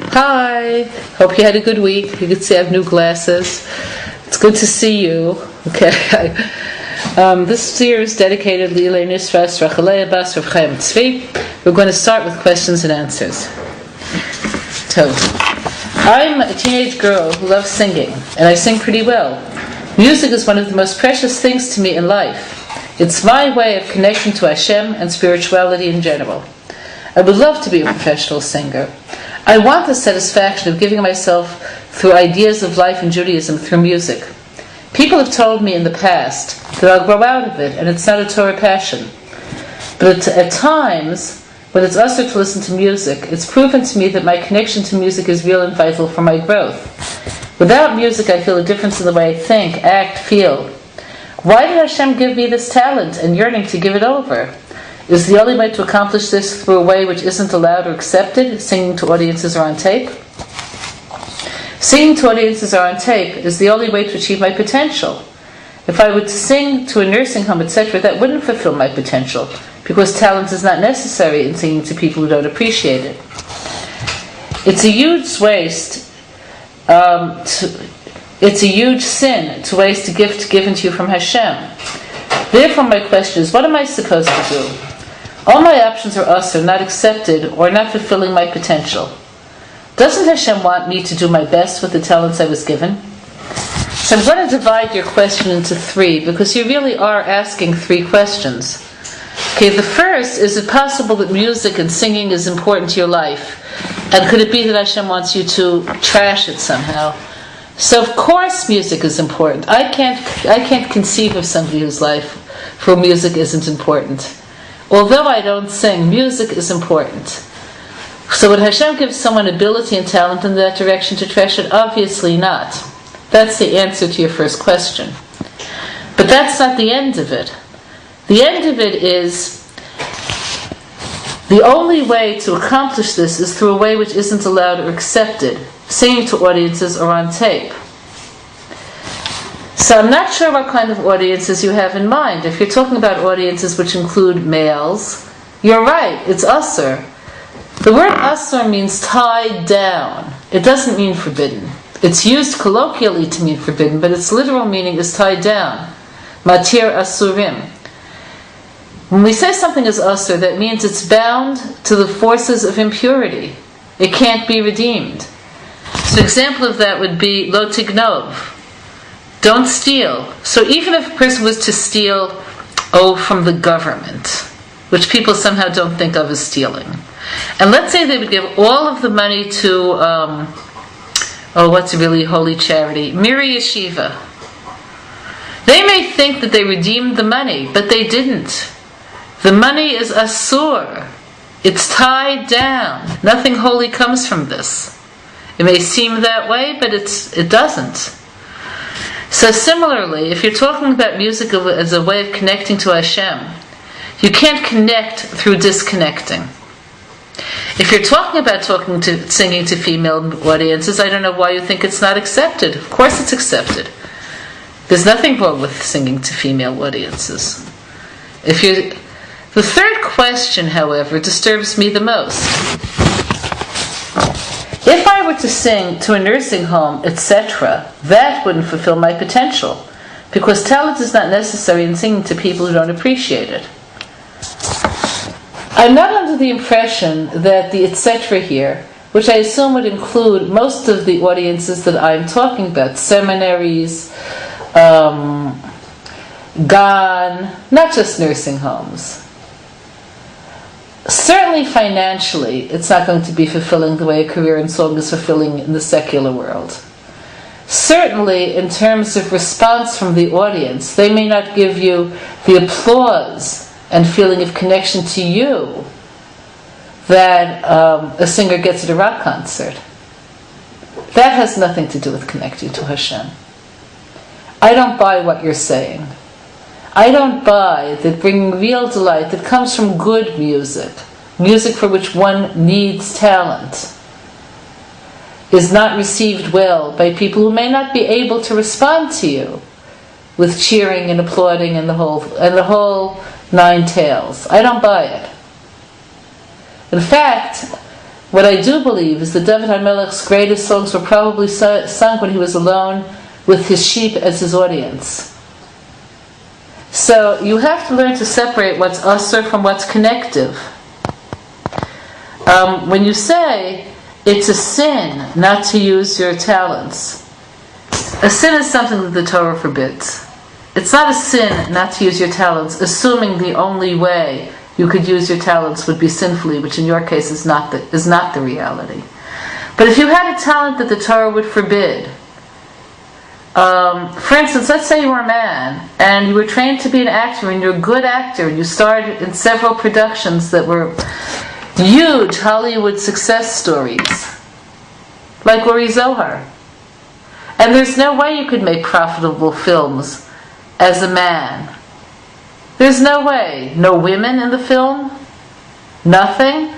Hi, hope you had a good week. You can see I have new glasses. It's good to see you. Okay. This year is dedicated Lilei Nisras Rachalei Bas Rav Chaim Tzvi. We're going to start with questions and answers. So, I'm a teenage girl who loves singing, and I sing pretty well. Music is one of the most precious things to me in life. It's my way of connecting to Hashem and spirituality in general. I would love to be a professional singer. I want the satisfaction of giving myself through ideas of life in Judaism through music. People have told me in the past that I'll grow out of it and it's not a Torah passion. But at times, when it's usher to listen to music, it's proven to me that my connection to music is real and vital for my growth. Without music, I feel a difference in the way I think, act, feel. Why did Hashem give me this talent and yearning to give it over? Is the only way to accomplish this through a way which isn't allowed or accepted, singing to audiences or on tape? Singing to audiences or on tape is the only way to achieve my potential. If I were to sing to a nursing home, etc., that wouldn't fulfill my potential, because talent is not necessary in singing to people who don't appreciate it. It's a huge waste. It's a huge sin to waste a gift given to you from Hashem. Therefore, my question is, what am I supposed to do? All my options are usher, not accepted, or not fulfilling my potential. Doesn't Hashem want me to do my best with the talents I was given? So I'm going to divide your question into three, because you really are asking three questions. Okay, the first, is it possible that music and singing is important to your life? And could it be that Hashem wants you to trash it somehow? So of course music is important. I can't conceive of somebody whose life for music isn't important. Although I don't sing, music is important. So would Hashem give someone ability and talent in that direction to trash it? Obviously not. That's the answer to your first question. But that's not the end of it. The end of it is, the only way to accomplish this is through a way which isn't allowed or accepted, singing to audiences or on tape. So I'm not sure what kind of audiences you have in mind. If you're talking about audiences which include males, you're right, it's usher. The word usher means tied down. It doesn't mean forbidden. It's used colloquially to mean forbidden, but its literal meaning is tied down. Matir asurim. When we say something is usher, that means it's bound to the forces of impurity. It can't be redeemed. So an example of that would be lo tignov. Don't steal. So even if a person was to steal, from the government, which people somehow don't think of as stealing, and let's say they would give all of the money to, what's a really holy charity? Miri Yeshiva. They may think that they redeemed the money, but they didn't. The money is asur. It's tied down. Nothing holy comes from this. It may seem that way, but it doesn't. So similarly, if you're talking about music as a way of connecting to Hashem, you can't connect through disconnecting. If you're talking about singing to female audiences, I don't know why you think it's not accepted. Of course it's accepted. There's nothing wrong with singing to female audiences. The third question, however, disturbs me the most. If I were to sing to a nursing home, etc., that wouldn't fulfill my potential, because talent is not necessary in singing to people who don't appreciate it. I'm not under the impression that the etc. here, which I assume would include most of the audiences that I'm talking about, seminaries, GAN, not just nursing homes. Certainly financially, it's not going to be fulfilling the way a career in song is fulfilling in the secular world. Certainly, in terms of response from the audience, they may not give you the applause and feeling of connection to you that a singer gets at a rock concert. That has nothing to do with connecting to Hashem. I don't buy what you're saying. I don't buy that bringing real delight that comes from good music for which one needs talent, is not received well by people who may not be able to respond to you with cheering and applauding and the whole nine tails. I don't buy it. In fact, What I do believe is that David HaMelech's greatest songs were probably sung when he was alone with his sheep as his audience. So you have to learn to separate what's usher from what's connective. When you say it's a sin not to use your talents, a sin is something that the Torah forbids. It's not a sin not to use your talents, assuming the only way you could use your talents would be sinfully, which in your case is not the reality. But if you had a talent that the Torah would forbid, for instance, let's say you were a man and you were trained to be an actor and you're a good actor and you starred in several productions that were huge Hollywood success stories, like Uri Zohar. And there's no way you could make profitable films as a man. There's no way. No women in the film? Nothing?